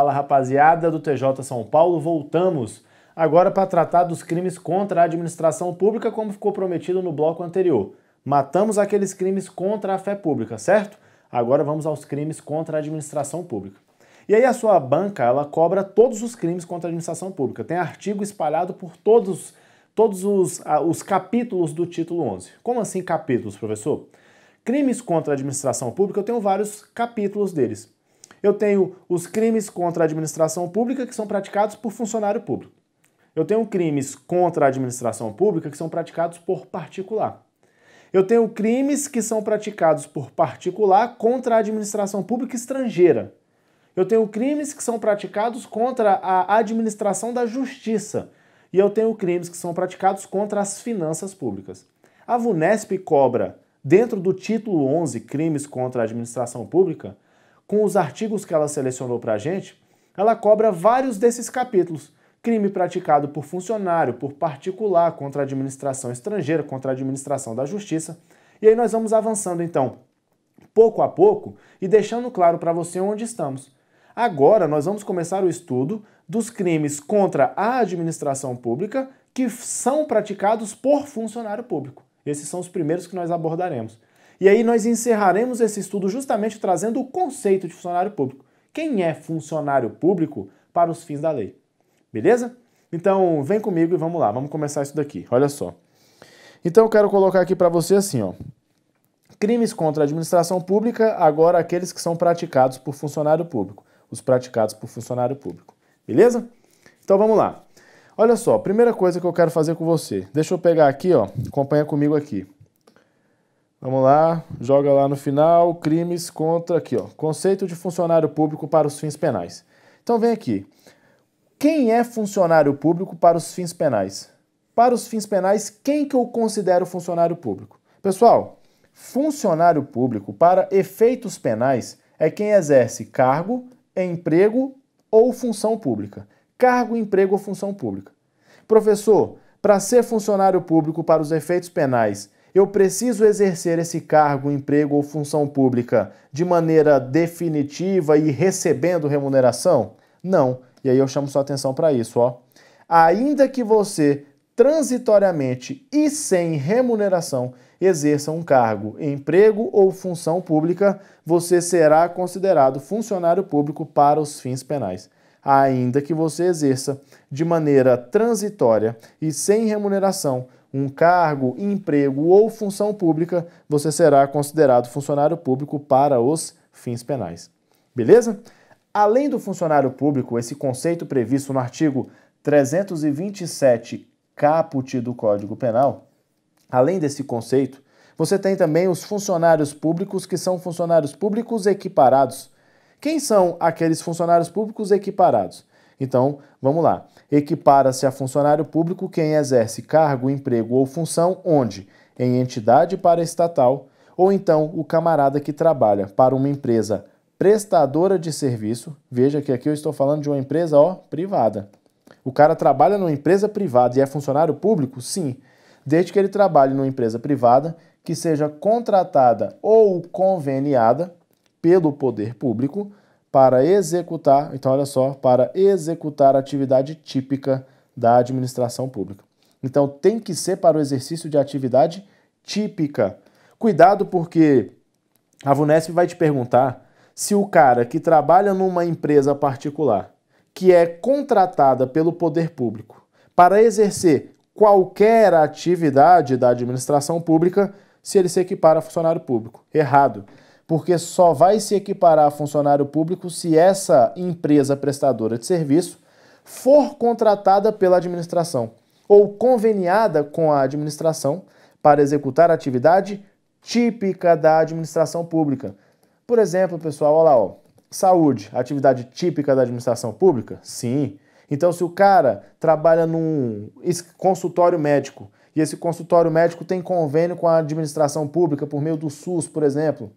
Fala, rapaziada do TJ São Paulo, voltamos agora para tratar dos crimes contra a administração pública, como ficou prometido no bloco anterior. Matamos aqueles crimes contra a fé pública, certo? Agora vamos aos crimes contra a administração pública. E aí a sua banca, ela cobra todos os crimes contra a administração pública. Tem artigo espalhado por todos os capítulos do título 11. Como assim capítulos, professor? Crimes contra a administração pública, eu tenho vários capítulos deles. Eu tenho os crimes contra a administração pública que são praticados por funcionário público. Eu tenho crimes contra a administração pública que são praticados por particular. Eu tenho crimes que são praticados por particular contra a administração pública estrangeira. Eu tenho crimes que são praticados contra a administração da justiça. E eu tenho crimes que são praticados contra as finanças públicas. A VUNESP cobra, dentro do título 11, Crimes contra a Administração Pública, com os artigos que ela selecionou para a gente, ela cobra vários desses capítulos. Crime praticado por funcionário, por particular, contra a administração estrangeira, contra a administração da justiça. E aí nós vamos avançando, então, pouco a pouco e deixando claro para você onde estamos. Agora nós vamos começar o estudo dos crimes contra a administração pública que são praticados por funcionário público. Esses são os primeiros que nós abordaremos. E aí nós encerraremos esse estudo justamente trazendo o conceito de funcionário público. Quem é funcionário público para os fins da lei? Beleza? Então vem comigo e vamos lá, vamos começar isso daqui. Olha só. Então eu quero colocar aqui para você assim, ó. Crimes contra a administração pública, agora aqueles que são praticados por funcionário público. Os praticados por funcionário público. Beleza? Então vamos lá. Olha só, primeira coisa que eu quero fazer com você. Deixa eu pegar aqui, ó, acompanha comigo aqui. Vamos lá, joga lá no final, crimes contra, aqui ó, conceito de funcionário público para os fins penais. Então vem aqui, quem é funcionário público para os fins penais? Para os fins penais, quem que eu considero funcionário público? Pessoal, funcionário público para efeitos penais é quem exerce cargo, emprego ou função pública. Cargo, emprego ou função pública. Professor, para ser funcionário público para os efeitos penais, eu preciso exercer esse cargo, emprego ou função pública de maneira definitiva e recebendo remuneração? Não. E aí eu chamo sua atenção para isso, ó. Ainda que você transitoriamente e sem remuneração exerça um cargo, emprego ou função pública, você será considerado funcionário público para os fins penais. Ainda que você exerça de maneira transitória e sem remuneração um cargo, emprego ou função pública, você será considerado funcionário público para os fins penais. Beleza? Além do funcionário público, esse conceito previsto no artigo 327 caput do Código Penal, além desse conceito, você tem também os funcionários públicos que são funcionários públicos equiparados. Quem são aqueles funcionários públicos equiparados? Então, vamos lá. Equipara-se a funcionário público quem exerce cargo, emprego ou função onde? Em entidade paraestatal, ou então o camarada que trabalha para uma empresa prestadora de serviço. Veja que aqui eu estou falando de uma empresa, ó, privada. O cara trabalha numa empresa privada e é funcionário público? Sim. Desde que ele trabalhe numa empresa privada que seja contratada ou conveniada pelo poder público para executar, então olha só, para executar a atividade típica da administração pública. Então tem que ser para o exercício de atividade típica. Cuidado porque a VUNESP vai te perguntar se o cara que trabalha numa empresa particular, que é contratada pelo poder público para exercer qualquer atividade da administração pública, se ele se equipara a funcionário público. Errado. Porque só vai se equiparar a funcionário público se essa empresa prestadora de serviço for contratada pela administração ou conveniada com a administração para executar a atividade típica da administração pública. Por exemplo, pessoal, olha lá, ó, saúde, atividade típica da administração pública? Sim. Então, se o cara trabalha num consultório médico e esse consultório médico tem convênio com a administração pública por meio do SUS, por exemplo,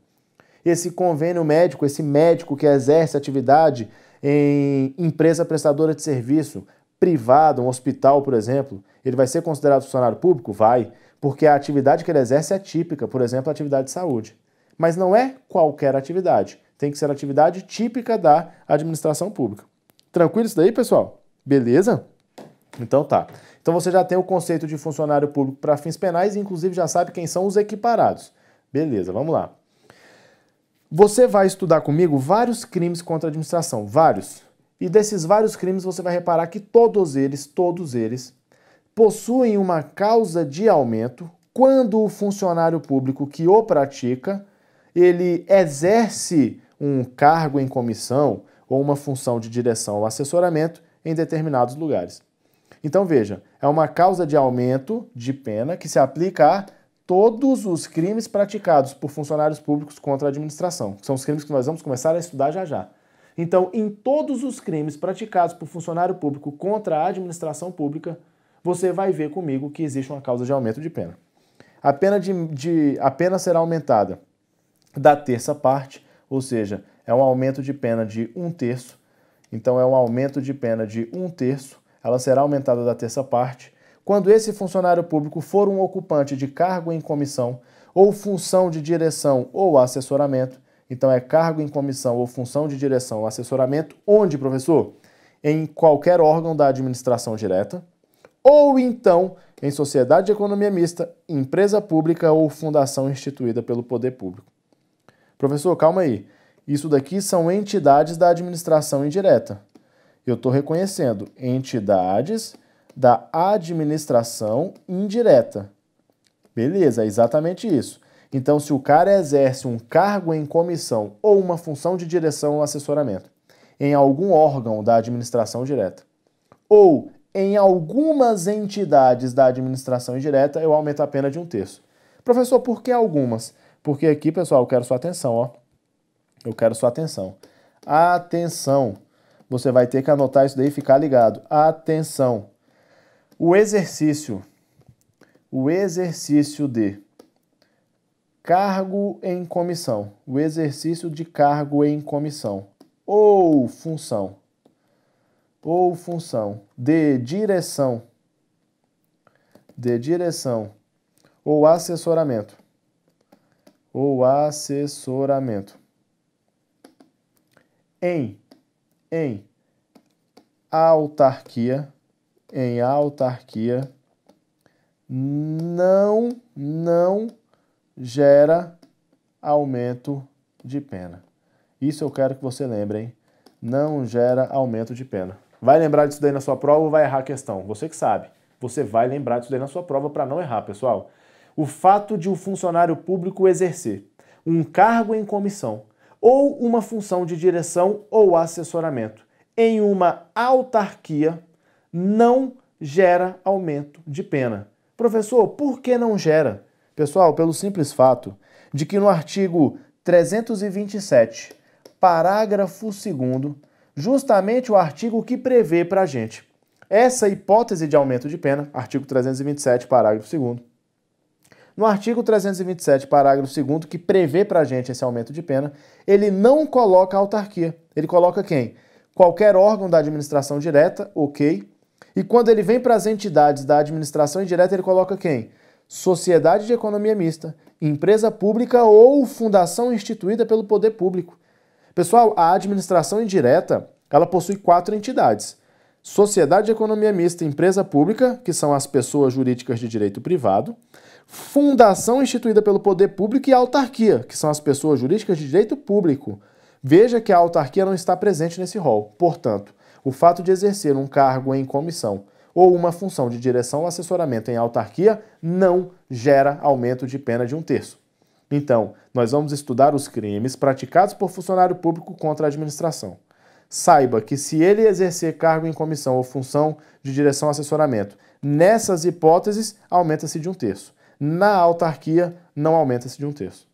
esse convênio médico, esse médico que exerce atividade em empresa prestadora de serviço privada, um hospital, por exemplo, ele vai ser considerado funcionário público? Vai, porque a atividade que ele exerce é típica, por exemplo, a atividade de saúde. Mas não é qualquer atividade, tem que ser a atividade típica da administração pública. Tranquilo isso daí, pessoal? Beleza? Então tá. Então você já tem o conceito de funcionário público para fins penais e inclusive já sabe quem são os equiparados. Beleza, vamos lá. Você vai estudar comigo vários crimes contra a administração, vários. E desses vários crimes você vai reparar que todos eles possuem uma causa de aumento quando o funcionário público que o pratica, ele exerce um cargo em comissão ou uma função de direção ou assessoramento em determinados lugares. Então veja, é uma causa de aumento de pena que se aplica a todos os crimes praticados por funcionários públicos contra a administração. São os crimes que nós vamos começar a estudar já já. Então, em todos os crimes praticados por funcionário público contra a administração pública, você vai ver comigo que existe uma causa de aumento de pena. A pena será aumentada da terça parte, ou seja, é um aumento de pena de 1/3. Então, é um aumento de pena de 1/3. Ela será aumentada da terça parte quando esse funcionário público for um ocupante de cargo em comissão ou função de direção ou assessoramento. Então, é cargo em comissão ou função de direção ou assessoramento, onde, professor? Em qualquer órgão da administração direta, ou então em sociedade de economia mista, empresa pública ou fundação instituída pelo poder público. Professor, calma aí. Isso daqui são entidades da administração indireta. Eu estou reconhecendo entidades da administração indireta. Beleza, é exatamente isso. Então, se o cara exerce um cargo em comissão ou uma função de direção ou assessoramento em algum órgão da administração direta ou em algumas entidades da administração indireta, eu aumento a pena de 1/3. Professor, por que algumas? Porque aqui, pessoal, eu quero sua atenção, ó. Eu quero sua atenção. Atenção! Você vai ter que anotar isso daí e ficar ligado. Atenção! O exercício de cargo em comissão, o exercício de cargo em comissão ou função de direção ou assessoramento em autarquia não gera aumento de pena. Isso eu quero que você lembre, hein? Não gera aumento de pena. Vai lembrar disso daí na sua prova ou vai errar a questão? Você que sabe. Você vai lembrar disso daí na sua prova para não errar, pessoal. O fato de o funcionário público exercer um cargo em comissão ou uma função de direção ou assessoramento em uma autarquia não gera aumento de pena. Professor, por que não gera? Pessoal, pelo simples fato de que no artigo 327, parágrafo 2º, justamente o artigo que prevê para a gente essa hipótese de aumento de pena, artigo 327, parágrafo 2º, no artigo 327, parágrafo 2º, que prevê para a gente esse aumento de pena, ele não coloca autarquia. Ele coloca quem? Qualquer órgão da administração direta, ok. E quando ele vem para as entidades da administração indireta, ele coloca quem? Sociedade de economia mista, empresa pública ou fundação instituída pelo poder público. Pessoal, a administração indireta, ela possui 4 entidades. Sociedade de economia mista, empresa pública, que são as pessoas jurídicas de direito privado, fundação instituída pelo poder público e autarquia, que são as pessoas jurídicas de direito público. Veja que a autarquia não está presente nesse rol. Portanto, o fato de exercer um cargo em comissão ou uma função de direção ou assessoramento em autarquia não gera aumento de pena de 1/3. Então, nós vamos estudar os crimes praticados por funcionário público contra a administração. Saiba que se ele exercer cargo em comissão ou função de direção ou assessoramento, nessas hipóteses, aumenta-se de 1/3. Na autarquia, não aumenta-se de 1/3.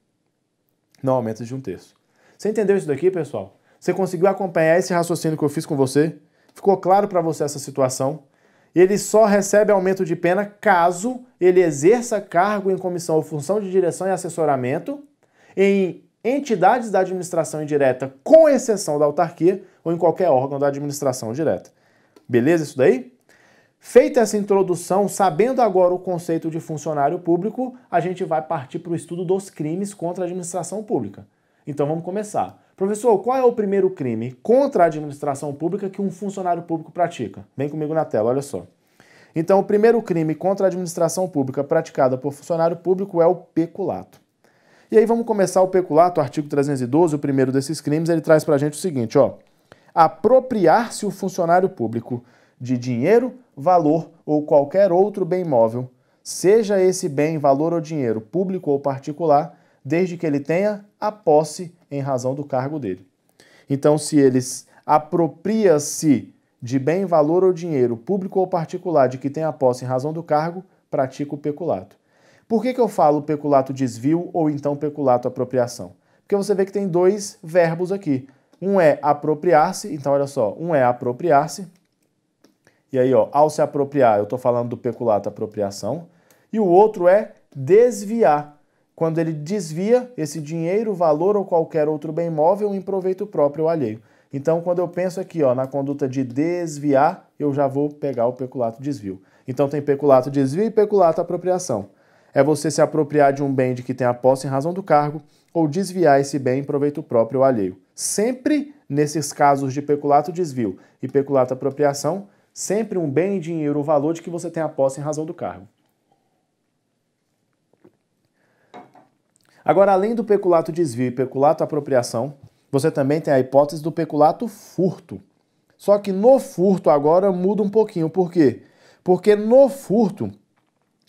Não aumenta de 1/3. Você entendeu isso daqui, pessoal? Você conseguiu acompanhar esse raciocínio que eu fiz com você? Ficou claro para você essa situação? Ele só recebe aumento de pena caso ele exerça cargo em comissão ou função de direção e assessoramento em entidades da administração indireta, com exceção da autarquia, ou em qualquer órgão da administração direta. Beleza isso daí? Feita essa introdução, sabendo agora o conceito de funcionário público, a gente vai partir para o estudo dos crimes contra a administração pública. Então vamos começar. Professor, qual é o primeiro crime contra a administração pública que um funcionário público pratica? Vem comigo na tela, olha só. Então, o primeiro crime contra a administração pública praticada por funcionário público é o peculato. E aí vamos começar o peculato, artigo 312, o primeiro desses crimes, ele traz pra gente o seguinte, ó. Apropriar-se o funcionário público de dinheiro, valor ou qualquer outro bem móvel, seja esse bem, valor ou dinheiro público ou particular, desde que ele tenha a posse em razão do cargo dele. Então, se eles apropria-se de bem, valor ou dinheiro público ou particular de que tenha a posse em razão do cargo, pratica o peculato. Por que eu falo peculato desvio ou então peculato apropriação? Porque você vê que tem dois verbos aqui. Um é apropriar-se, então olha só, um é apropriar-se, e aí ó, ao se apropriar eu estou falando do peculato apropriação, e o outro é desviar, quando ele desvia esse dinheiro, valor ou qualquer outro bem móvel em proveito próprio ou alheio. Então quando eu penso aqui ó, na conduta de desviar, eu já vou pegar o peculato desvio. Então tem peculato desvio e peculato apropriação. É você se apropriar de um bem de que tem a posse em razão do cargo, ou desviar esse bem em proveito próprio ou alheio. Sempre nesses casos de peculato desvio e peculato apropriação, sempre um bem, dinheiro ou valor de que você tem a posse em razão do cargo. Agora, além do peculato desvio e peculato apropriação, você também tem a hipótese do peculato furto. Só que no furto agora muda um pouquinho. Por quê? Porque no furto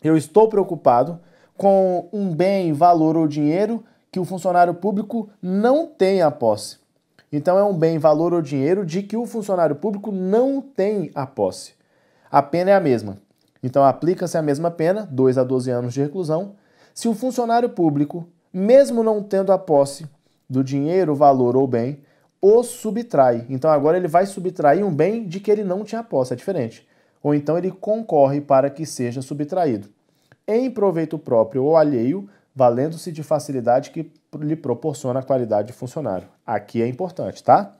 eu estou preocupado com um bem, valor ou dinheiro que o funcionário público não tem a posse. Então é um bem, valor ou dinheiro de que o funcionário público não tem a posse. A pena é a mesma. Então aplica-se a mesma pena, 2 a 12 anos de reclusão, se o funcionário público, mesmo não tendo a posse do dinheiro, valor ou bem, o subtrai. Então agora ele vai subtrair um bem de que ele não tinha posse, é diferente. Ou então ele concorre para que seja subtraído, em proveito próprio ou alheio, valendo-se de facilidade que lhe proporciona a qualidade de funcionário. Aqui é importante, tá?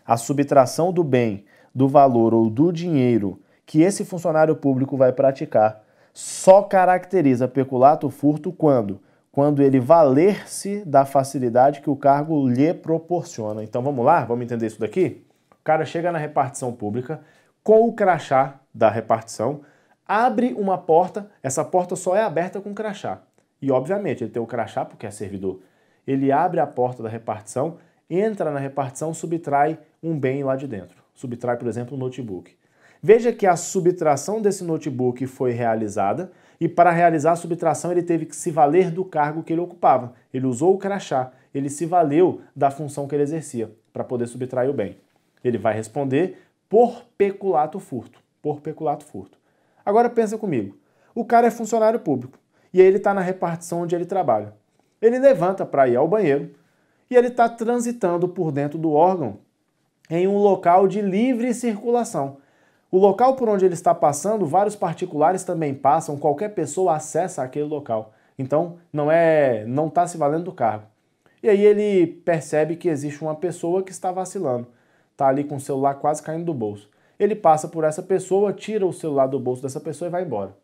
A subtração do bem, do valor ou do dinheiro que esse funcionário público vai praticar só caracteriza peculato furto quando? Quando ele valer-se da facilidade que o cargo lhe proporciona. Então vamos lá? Vamos entender isso daqui? O cara chega na repartição pública com o crachá da repartição, abre uma porta, essa porta só é aberta com crachá. E, obviamente, ele tem o crachá porque é servidor. Ele abre a porta da repartição, entra na repartição, subtrai um bem lá de dentro. Subtrai, por exemplo, um notebook. Veja que a subtração desse notebook foi realizada e, para realizar a subtração, ele teve que se valer do cargo que ele ocupava. Ele usou o crachá, ele se valeu da função que ele exercia para poder subtrair o bem. Ele vai responder por peculato furto. Por peculato furto. Agora pensa comigo. O cara é funcionário público. E aí ele está na repartição onde ele trabalha. Ele levanta para ir ao banheiro e ele está transitando por dentro do órgão em um local de livre circulação. O local por onde ele está passando, vários particulares também passam, qualquer pessoa acessa aquele local. Então não está se valendo do cargo. E aí ele percebe que existe uma pessoa que está vacilando. Está ali com o celular quase caindo do bolso. Ele passa por essa pessoa, tira o celular do bolso dessa pessoa e vai embora.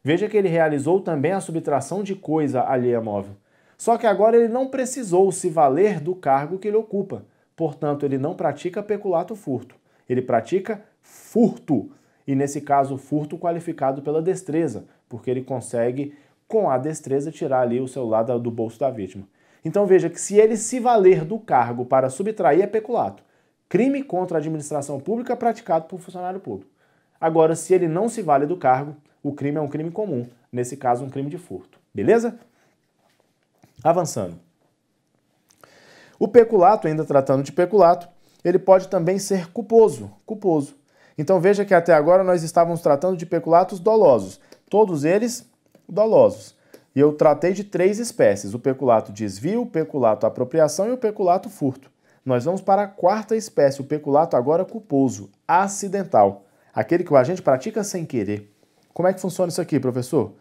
Veja que ele realizou também a subtração de coisa alheia móvel. Só que agora ele não precisou se valer do cargo que ele ocupa. Portanto, ele não pratica peculato furto. Ele pratica furto. E nesse caso, furto qualificado pela destreza, porque ele consegue, com a destreza, tirar ali o celular do bolso da vítima. Então veja que se ele se valer do cargo para subtrair é peculato. Crime contra a administração pública praticado por funcionário público. Agora, se ele não se vale do cargo, o crime é um crime comum, nesse caso um crime de furto. Beleza? Avançando. O peculato, ainda tratando de peculato, ele pode também ser culposo. Então veja que até agora nós estávamos tratando de peculatos dolosos. Todos eles dolosos. E eu tratei de 3 espécies, o peculato desvio, o peculato apropriação e o peculato furto. Nós vamos para a 4ª espécie, o peculato agora culposo, acidental. Aquele que o agente pratica sem querer. Como é que funciona isso aqui, professor?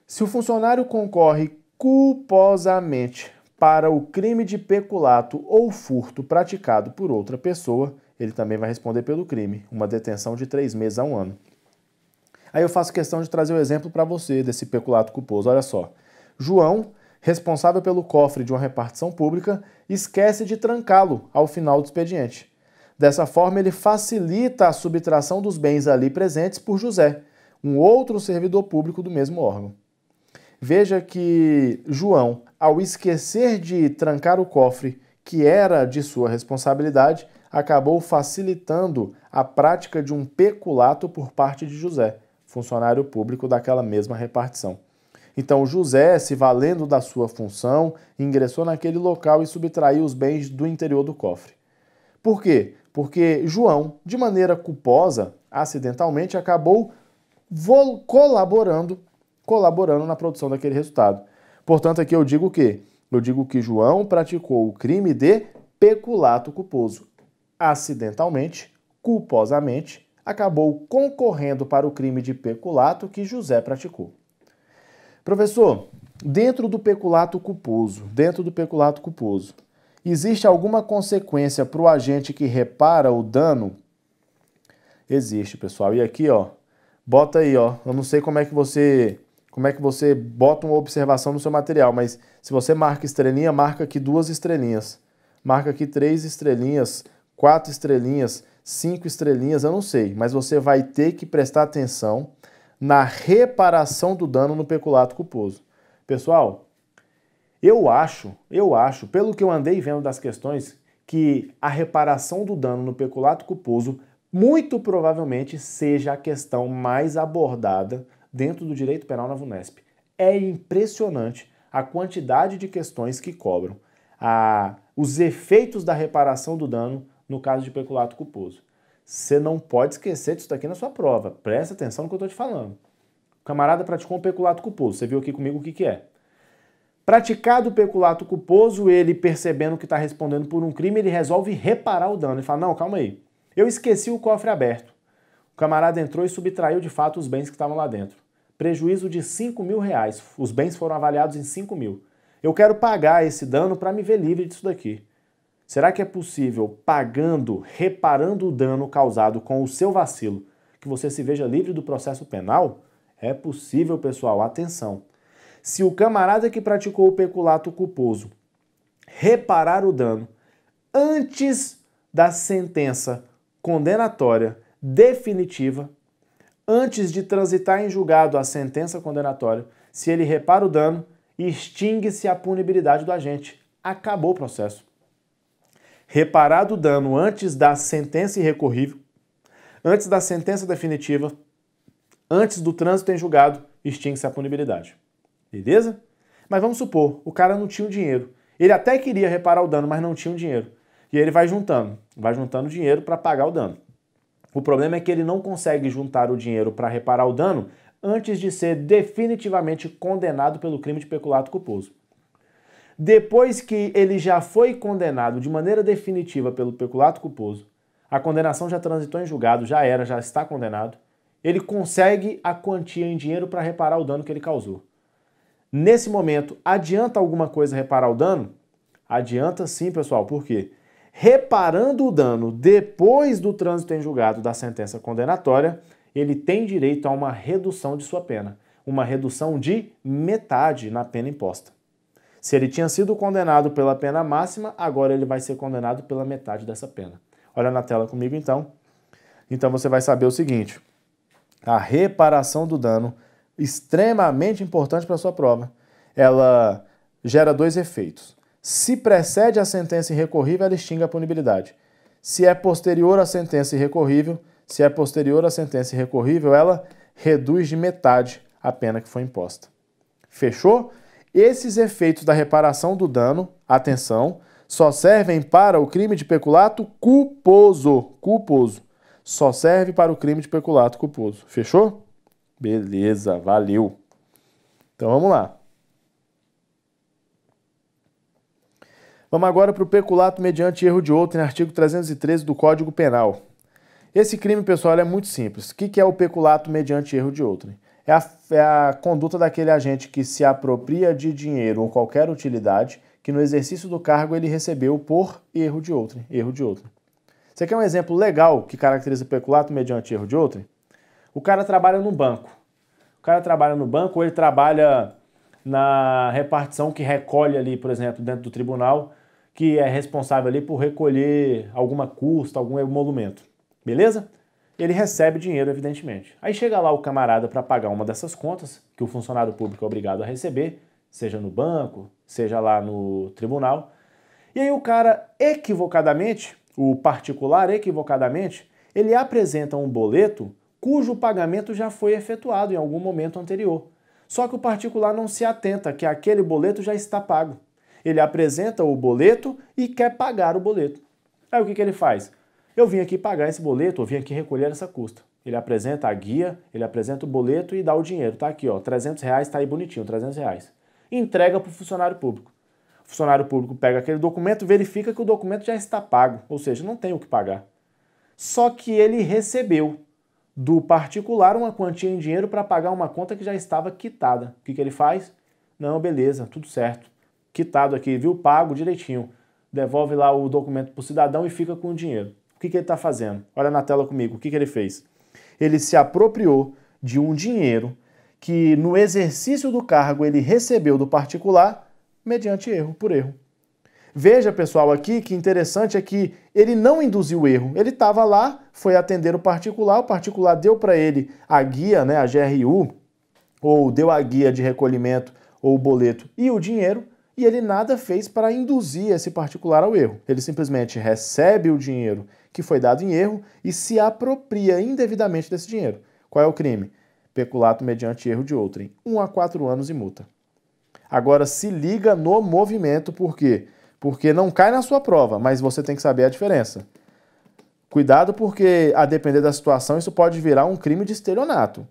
Se o funcionário concorre culposamente para o crime de peculato ou furto praticado por outra pessoa, ele também vai responder pelo crime, uma detenção de 3 meses a 1 ano. Aí eu faço questão de trazer o exemplo para você desse peculato culposo. Olha só. João responsável pelo cofre de uma repartição pública, esquece de trancá-lo ao final do expediente. Dessa forma, ele facilita a subtração dos bens ali presentes por José, um outro servidor público do mesmo órgão. Veja que João, ao esquecer de trancar o cofre, que era de sua responsabilidade, acabou facilitando a prática de um peculato por parte de José, funcionário público daquela mesma repartição. Então José, se valendo da sua função, ingressou naquele local e subtraiu os bens do interior do cofre. Por quê? Porque João, de maneira culposa, acidentalmente, acabou colaborando na produção daquele resultado. Portanto, aqui eu digo o quê? Eu digo que João praticou o crime de peculato culposo. Acidentalmente, culposamente, acabou concorrendo para o crime de peculato que José praticou. Professor, dentro do peculato culposo, existe alguma consequência para o agente que repara o dano? Existe, pessoal. E aqui, ó, bota aí, ó, eu não sei como é que você bota uma observação no seu material, mas se você marca estrelinha, marca aqui 2 estrelinhas. Marca aqui 3 estrelinhas, 4 estrelinhas, 5 estrelinhas, eu não sei, mas você vai ter que prestar atenção na reparação do dano no peculato culposo. Pessoal, eu acho, pelo que eu andei vendo das questões, que a reparação do dano no peculato culposo muito provavelmente seja a questão mais abordada dentro do direito penal na VUNESP. É impressionante a quantidade de questões que cobram os efeitos da reparação do dano no caso de peculato culposo. Você não pode esquecer disso daqui na sua prova. Presta atenção no que eu estou te falando. O camarada praticou um peculato culposo. Você viu aqui comigo o que é. Praticado o peculato culposo, ele percebendo que está respondendo por um crime, ele resolve reparar o dano. Ele fala, não, calma aí. Eu esqueci o cofre aberto. O camarada entrou e subtraiu de fato os bens que estavam lá dentro. Prejuízo de R$5.000. Os bens foram avaliados em R$5.000. Eu quero pagar esse dano para me ver livre disso daqui. Será que é possível, reparando o dano causado com o seu vacilo, que você se veja livre do processo penal? É possível, pessoal. Atenção. Se o camarada que praticou o peculato culposo reparar o dano antes da sentença condenatória definitiva, antes de transitar em julgado a sentença condenatória, se ele repara o dano, extingue-se a punibilidade do agente. Acabou o processo. Reparado o dano antes da sentença irrecorrível, antes da sentença definitiva, antes do trânsito em julgado, extingue-se a punibilidade. Beleza? Mas vamos supor, o cara não tinha o dinheiro. Ele até queria reparar o dano, mas não tinha o dinheiro. E ele vai juntando dinheiro para pagar o dano. O problema é que ele não consegue juntar o dinheiro para reparar o dano antes de ser definitivamente condenado pelo crime de peculato culposo. Depois que ele já foi condenado de maneira definitiva pelo peculato culposo, a condenação já transitou em julgado, já está condenado, ele consegue a quantia em dinheiro para reparar o dano que ele causou. Nesse momento, adianta alguma coisa reparar o dano? Adianta sim, pessoal, por quê? Reparando o dano depois do trânsito em julgado da sentença condenatória, ele tem direito a uma redução de sua pena, uma redução de metade na pena imposta. Se ele tinha sido condenado pela pena máxima, agora ele vai ser condenado pela metade dessa pena. Olha na tela comigo então. Então você vai saber o seguinte: a reparação do dano, extremamente importante para a sua prova, ela gera 2 efeitos. Se precede a sentença irrecorrível, ela extingue a punibilidade. Se é posterior à sentença irrecorrível, ela reduz de metade a pena que foi imposta. Fechou? Esses efeitos da reparação do dano, atenção, só servem para o crime de peculato culposo. Só serve para o crime de peculato culposo. Fechou? Beleza, valeu. Então vamos lá. Vamos agora para o peculato mediante erro de outrem, artigo 313 do Código Penal. Esse crime, pessoal, é muito simples. O que é o peculato mediante erro de outrem? É a conduta daquele agente que se apropria de dinheiro ou qualquer utilidade que no exercício do cargo ele recebeu por erro de outrem. Você quer um exemplo legal que caracteriza o peculato mediante erro de outrem? O cara trabalha no banco. Ou ele trabalha na repartição que recolhe ali, por exemplo, dentro do tribunal, que é responsável ali por recolher alguma custa, algum emolumento. Beleza? Ele recebe dinheiro, evidentemente. Aí chega lá o camarada para pagar uma dessas contas, que o funcionário público é obrigado a receber, seja no banco, seja lá no tribunal. E aí o cara, equivocadamente, o particular, equivocadamente, ele apresenta um boleto cujo pagamento já foi efetuado em algum momento anterior. Só que o particular não se atenta que aquele boleto já está pago. Ele apresenta o boleto e quer pagar o boleto. Aí o que ele faz? Eu vim aqui pagar esse boleto, eu vim aqui recolher essa custa. Ele apresenta a guia, ele apresenta o boleto e dá o dinheiro. Tá aqui, ó, R$300, tá aí bonitinho, R$300. Entrega para o funcionário público. O funcionário público pega aquele documento, verifica que o documento já está pago, ou seja, não tem o que pagar. Só que ele recebeu do particular uma quantia em dinheiro para pagar uma conta que já estava quitada. O que ele faz? Não, beleza, tudo certo. Quitado aqui, viu? Pago direitinho. Devolve lá o documento para o cidadão e fica com o dinheiro. O que ele está fazendo? Olha na tela comigo, o que ele fez? Ele se apropriou de um dinheiro que no exercício do cargo ele recebeu do particular mediante erro, por erro. Veja, pessoal, aqui que interessante é que ele não induziu o erro. Ele estava lá, foi atender o particular deu para ele a guia, né, a GRU, ou deu a guia de recolhimento ou o boleto e o dinheiro, e ele nada fez para induzir esse particular ao erro. Ele simplesmente recebe o dinheiro que foi dado em erro e se apropria indevidamente desse dinheiro. Qual é o crime? Peculato mediante erro de outrem. 1 a 4 anos e multa. Agora se liga no movimento, por quê? Porque não cai na sua prova, mas você tem que saber a diferença. Cuidado porque, a depender da situação, isso pode virar um crime de estelionato.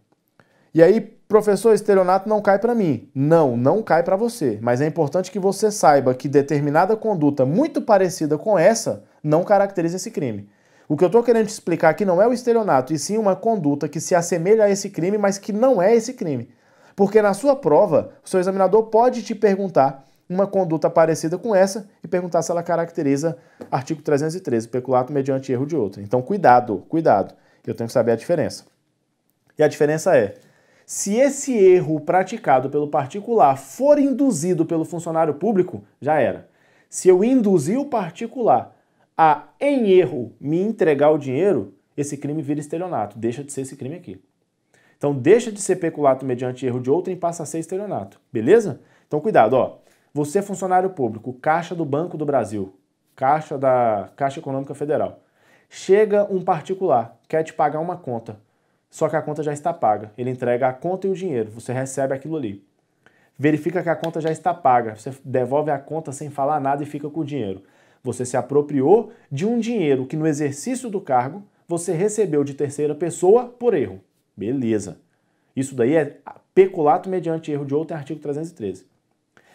E aí, professor, estelionato não cai para mim. Não, não cai para você. Mas é importante que você saiba que determinada conduta muito parecida com essa não caracteriza esse crime. O que eu estou querendo te explicar aqui não é o estelionato, e sim uma conduta que se assemelha a esse crime, mas que não é esse crime. Porque na sua prova, o seu examinador pode te perguntar uma conduta parecida com essa e perguntar se ela caracteriza artigo 313, peculato mediante erro de outro. Então, cuidado, cuidado. Eu tenho que saber a diferença. E a diferença é, se esse erro praticado pelo particular for induzido pelo funcionário público, já era. Se eu induzir o particular a, em erro, me entregar o dinheiro, esse crime vira estelionato. Deixa de ser esse crime aqui. Então, deixa de ser peculato mediante erro de outrem e passa a ser estelionato. Beleza? Então, cuidado, ó. Você é funcionário público, Caixa do Banco do Brasil, Caixa da Caixa Econômica Federal. Chega um particular, quer te pagar uma conta, só que a conta já está paga. Ele entrega a conta e o dinheiro, você recebe aquilo ali. Verifica que a conta já está paga, você devolve a conta sem falar nada e fica com o dinheiro. Você se apropriou de um dinheiro que no exercício do cargo você recebeu de terceira pessoa por erro. Beleza. Isso daí é peculato mediante erro de outrem, artigo 313.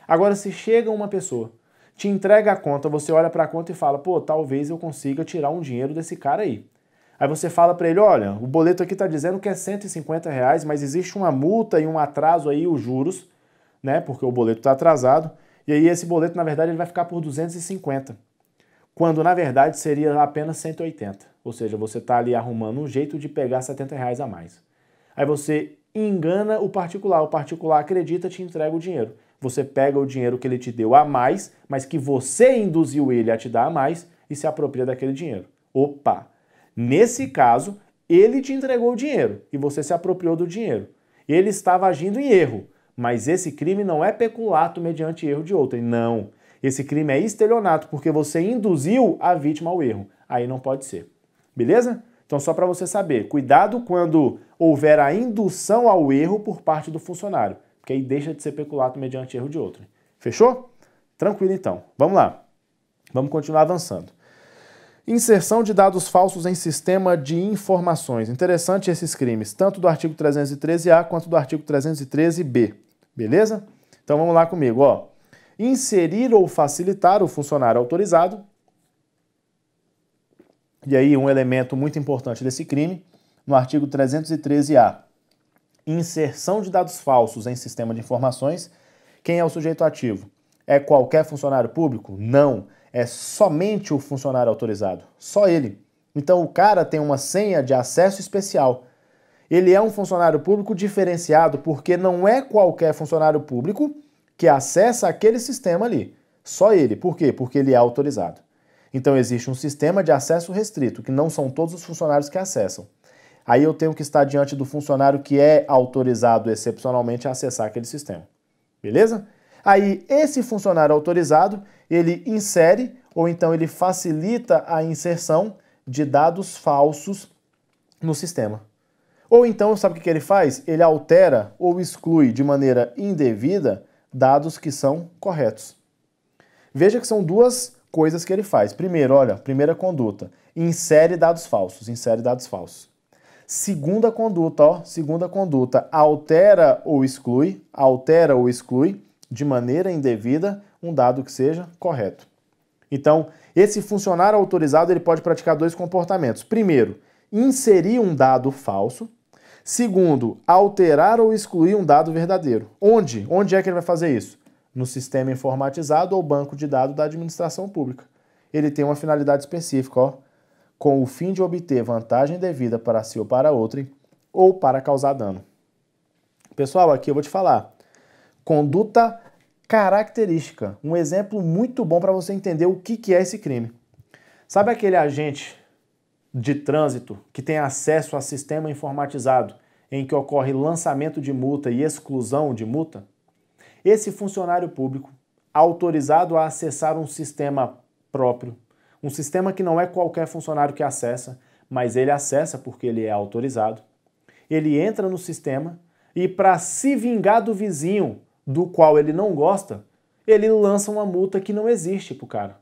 Agora, se chega uma pessoa, te entrega a conta, você olha para a conta e fala, pô, talvez eu consiga tirar um dinheiro desse cara aí. Aí você fala para ele, olha, o boleto aqui está dizendo que é R$150, mas existe uma multa e um atraso aí, os juros, né, porque o boleto está atrasado, e aí esse boleto, na verdade, ele vai ficar por 250, quando, na verdade, seria apenas 180. Ou seja, você está ali arrumando um jeito de pegar R$70 a mais. Aí você engana o particular acredita e te entrega o dinheiro. Você pega o dinheiro que ele te deu a mais, mas que você induziu ele a te dar a mais e se apropria daquele dinheiro. Opa! Nesse caso, ele te entregou o dinheiro e você se apropriou do dinheiro. Ele estava agindo em erro, mas esse crime não é peculato mediante erro de outrem, não. Esse crime é estelionato porque você induziu a vítima ao erro. Aí não pode ser. Beleza? Então, só para você saber, cuidado quando houver a indução ao erro por parte do funcionário, porque aí deixa de ser peculato mediante erro de outrem. Fechou? Tranquilo, então. Vamos lá. Vamos continuar avançando. Inserção de dados falsos em sistema de informações. Interessante esses crimes, tanto do artigo 313-A quanto do artigo 313-B. Beleza? Então, vamos lá comigo, ó. Inserir ou facilitar o funcionário autorizado. E aí, um elemento muito importante desse crime, no artigo 313-A. Inserção de dados falsos em sistema de informações. Quem é o sujeito ativo? É qualquer funcionário público? Não. É somente o funcionário autorizado. Só ele. Então, o cara tem uma senha de acesso especial. Ele é um funcionário público diferenciado porque não é qualquer funcionário público que acessa aquele sistema ali. Só ele. Por quê? Porque ele é autorizado. Então existe um sistema de acesso restrito, que não são todos os funcionários que acessam. Aí eu tenho que estar diante do funcionário que é autorizado excepcionalmente a acessar aquele sistema. Beleza? Aí esse funcionário autorizado, ele insere ou então ele facilita a inserção de dados falsos no sistema. Ou então, sabe o que ele faz? Ele altera ou exclui de maneira indevida dados que são corretos. Veja que são duas coisas que ele faz. Primeiro, olha, primeira conduta, insere dados falsos, insere dados falsos. Segunda conduta, ó, segunda conduta, altera ou exclui de maneira indevida um dado que seja correto. Então, esse funcionário autorizado, ele pode praticar dois comportamentos. Primeiro, inserir um dado falso. Segundo, alterar ou excluir um dado verdadeiro. Onde? Onde é que ele vai fazer isso? No sistema informatizado ou banco de dados da administração pública. Ele tem uma finalidade específica, ó, com o fim de obter vantagem devida para si ou para outrem, ou para causar dano. Pessoal, aqui eu vou te falar. Conduta característica. Um exemplo muito bom para você entender o que é esse crime. Sabe aquele agente de trânsito que tem acesso a sistema informatizado em que ocorre lançamento de multa e exclusão de multa? Esse funcionário público, autorizado a acessar um sistema próprio, um sistema que não é qualquer funcionário que acessa, mas ele acessa porque ele é autorizado, ele entra no sistema e, para se vingar do vizinho do qual ele não gosta, ele lança uma multa que não existe para o cara.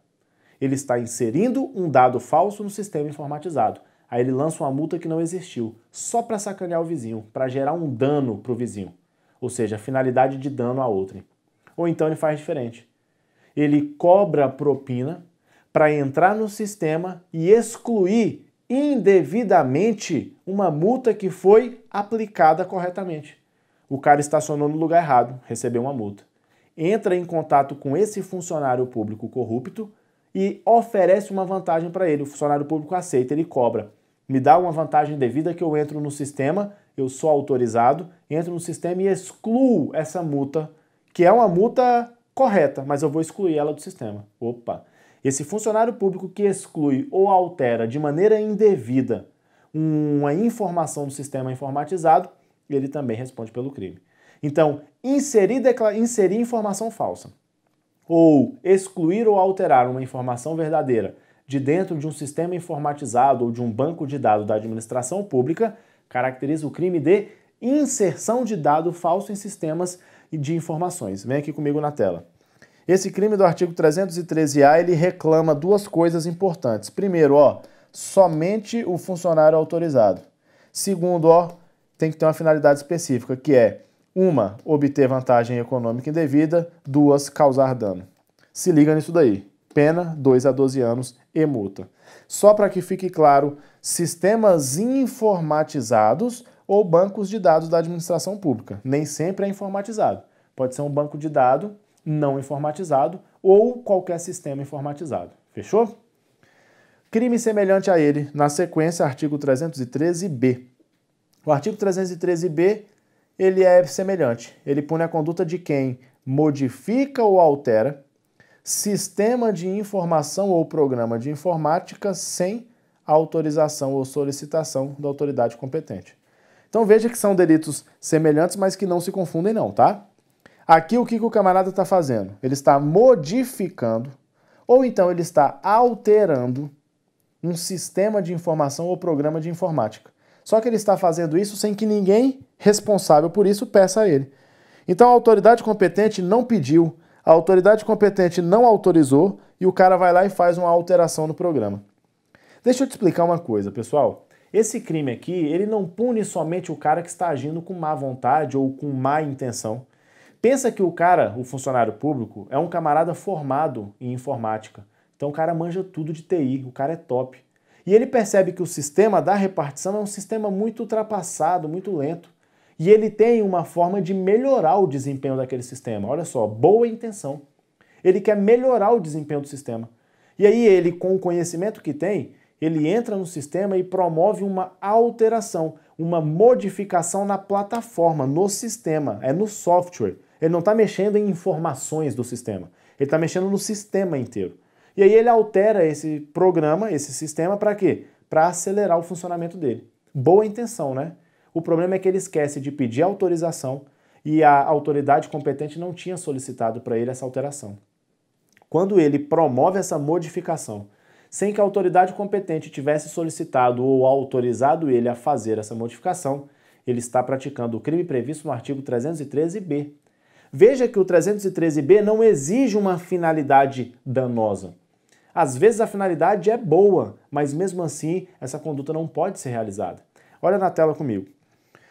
Ele está inserindo um dado falso no sistema informatizado. Aí ele lança uma multa que não existiu, só para sacanear o vizinho, para gerar um dano para o vizinho. Ou seja, a finalidade de dano a outrem. Ou então ele faz diferente. Ele cobra propina para entrar no sistema e excluir indevidamente uma multa que foi aplicada corretamente. O cara estacionou no lugar errado, recebeu uma multa. Entra em contato com esse funcionário público corrupto e oferece uma vantagem para ele. O funcionário público aceita, ele cobra. Me dá uma vantagem devida que eu entro no sistema, eu sou autorizado, entro no sistema e excluo essa multa, que é uma multa correta, mas eu vou excluir ela do sistema. Opa! Esse funcionário público que exclui ou altera de maneira indevida uma informação do sistema informatizado, ele também responde pelo crime. Então, inserir informação falsa ou excluir ou alterar uma informação verdadeira de dentro de um sistema informatizado ou de um banco de dados da administração pública caracteriza o crime de inserção de dado falso em sistemas de informações. Vem aqui comigo na tela. Esse crime do artigo 313-A, ele reclama duas coisas importantes. Primeiro, ó, somente o funcionário autorizado. Segundo, ó, tem que ter uma finalidade específica, que é: 1, obter vantagem econômica indevida, 2, causar dano. Se liga nisso daí. Pena, 2 a 12 anos e multa. Só para que fique claro, sistemas informatizados ou bancos de dados da administração pública. Nem sempre é informatizado. Pode ser um banco de dados não informatizado ou qualquer sistema informatizado. Fechou? Crime semelhante a ele, na sequência, artigo 313-B. O artigo 313-B, ele é semelhante. Ele pune a conduta de quem modifica ou altera sistema de informação ou programa de informática sem autorização ou solicitação da autoridade competente. Então veja que são delitos semelhantes, mas que não se confundem não, tá? Aqui o que o camarada está fazendo? Ele está modificando ou então ele está alterando um sistema de informação ou programa de informática. Só que ele está fazendo isso sem que ninguém responsável por isso peça a ele. Então a autoridade competente não pediu, a autoridade competente não autorizou e o cara vai lá e faz uma alteração no programa. Deixa eu te explicar uma coisa, pessoal. Esse crime aqui, ele não pune somente o cara que está agindo com má vontade ou com má intenção. Pensa que o cara, o funcionário público, é um camarada formado em informática. Então o cara manja tudo de TI, o cara é top. E ele percebe que o sistema da repartição é um sistema muito ultrapassado, muito lento. E ele tem uma forma de melhorar o desempenho daquele sistema. Olha só, boa intenção. Ele quer melhorar o desempenho do sistema. E aí ele, com o conhecimento que tem, ele entra no sistema e promove uma alteração, uma modificação na plataforma, no sistema, é no software. Ele não está mexendo em informações do sistema, ele está mexendo no sistema inteiro. E aí ele altera esse programa, esse sistema, para quê? Para acelerar o funcionamento dele. Boa intenção, né? O problema é que ele esquece de pedir autorização e a autoridade competente não tinha solicitado para ele essa alteração. Quando ele promove essa modificação, sem que a autoridade competente tivesse solicitado ou autorizado ele a fazer essa modificação, ele está praticando o crime previsto no artigo 313b. Veja que o 313b não exige uma finalidade danosa. Às vezes a finalidade é boa, mas mesmo assim essa conduta não pode ser realizada. Olha na tela comigo.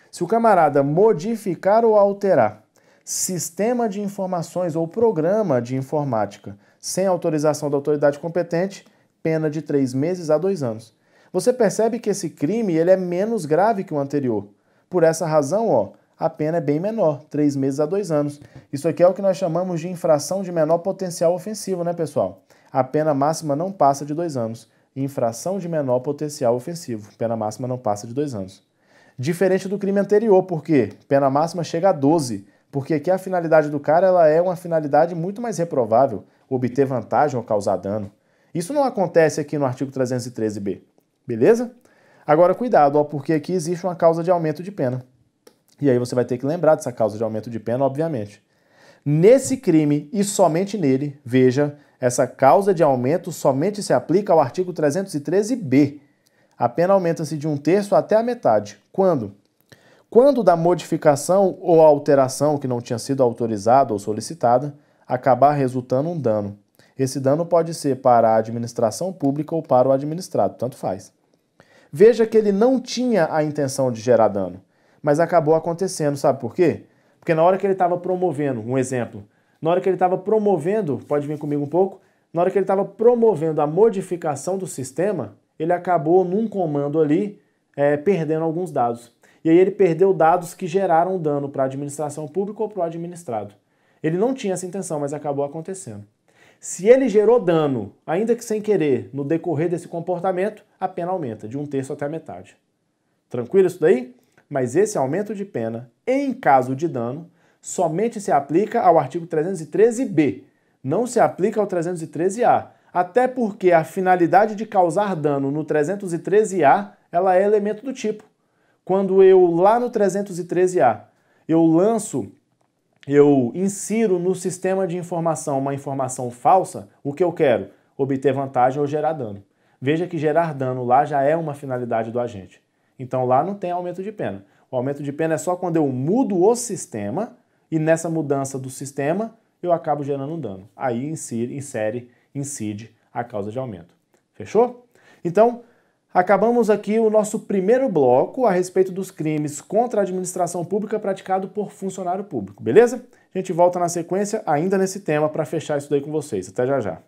Se o camarada modificar ou alterar sistema de informações ou programa de informática sem autorização da autoridade competente, pena de 3 meses a 2 anos. Você percebe que esse crime ele é menos grave que o anterior. Por essa razão, a pena é bem menor, 3 meses a 2 anos. Isso aqui é o que nós chamamos de infração de menor potencial ofensivo, né, pessoal? A pena máxima não passa de 2 anos. Infração de menor potencial ofensivo. Pena máxima não passa de 2 anos. Diferente do crime anterior, por quê? Pena máxima chega a 12, porque aqui a finalidade do cara ela é uma finalidade muito mais reprovável, obter vantagem ou causar dano. Isso não acontece aqui no artigo 313b, beleza? Agora cuidado, porque aqui existe uma causa de aumento de pena. E aí você vai ter que lembrar dessa causa de aumento de pena, obviamente. Nesse crime e somente nele, veja, essa causa de aumento somente se aplica ao artigo 313b. A pena aumenta-se de 1/3 até a metade. Quando? Quando da modificação ou alteração que não tinha sido autorizada ou solicitada, acabar resultando um dano. Esse dano pode ser para a administração pública ou para o administrado, tanto faz. Veja que ele não tinha a intenção de gerar dano, mas acabou acontecendo, sabe por quê? Porque na hora que ele estava promovendo, um exemplo, na hora que ele estava promovendo, pode vir comigo um pouco, na hora que ele estava promovendo a modificação do sistema, ele acabou num comando ali perdendo alguns dados. E aí ele perdeu dados que geraram dano para a administração pública ou para o administrado. Ele não tinha essa intenção, mas acabou acontecendo. Se ele gerou dano, ainda que sem querer, no decorrer desse comportamento, a pena aumenta, de 1/3 até a metade. Tranquilo isso daí? Mas esse aumento de pena, em caso de dano, somente se aplica ao artigo 313b, não se aplica ao 313a, até porque a finalidade de causar dano no 313a, ela é elemento do tipo. Quando eu, lá no 313a, eu insiro no sistema de informação uma informação falsa, o que eu quero? Obter vantagem ou gerar dano. Veja que gerar dano lá já é uma finalidade do agente. Então lá não tem aumento de pena. O aumento de pena é só quando eu mudo o sistema e nessa mudança do sistema eu acabo gerando um dano. Aí incide a causa de aumento. Fechou? Então, acabamos aqui o nosso primeiro bloco a respeito dos crimes contra a administração pública praticado por funcionário público, beleza? A gente volta na sequência ainda nesse tema para fechar isso daí com vocês. Até já já.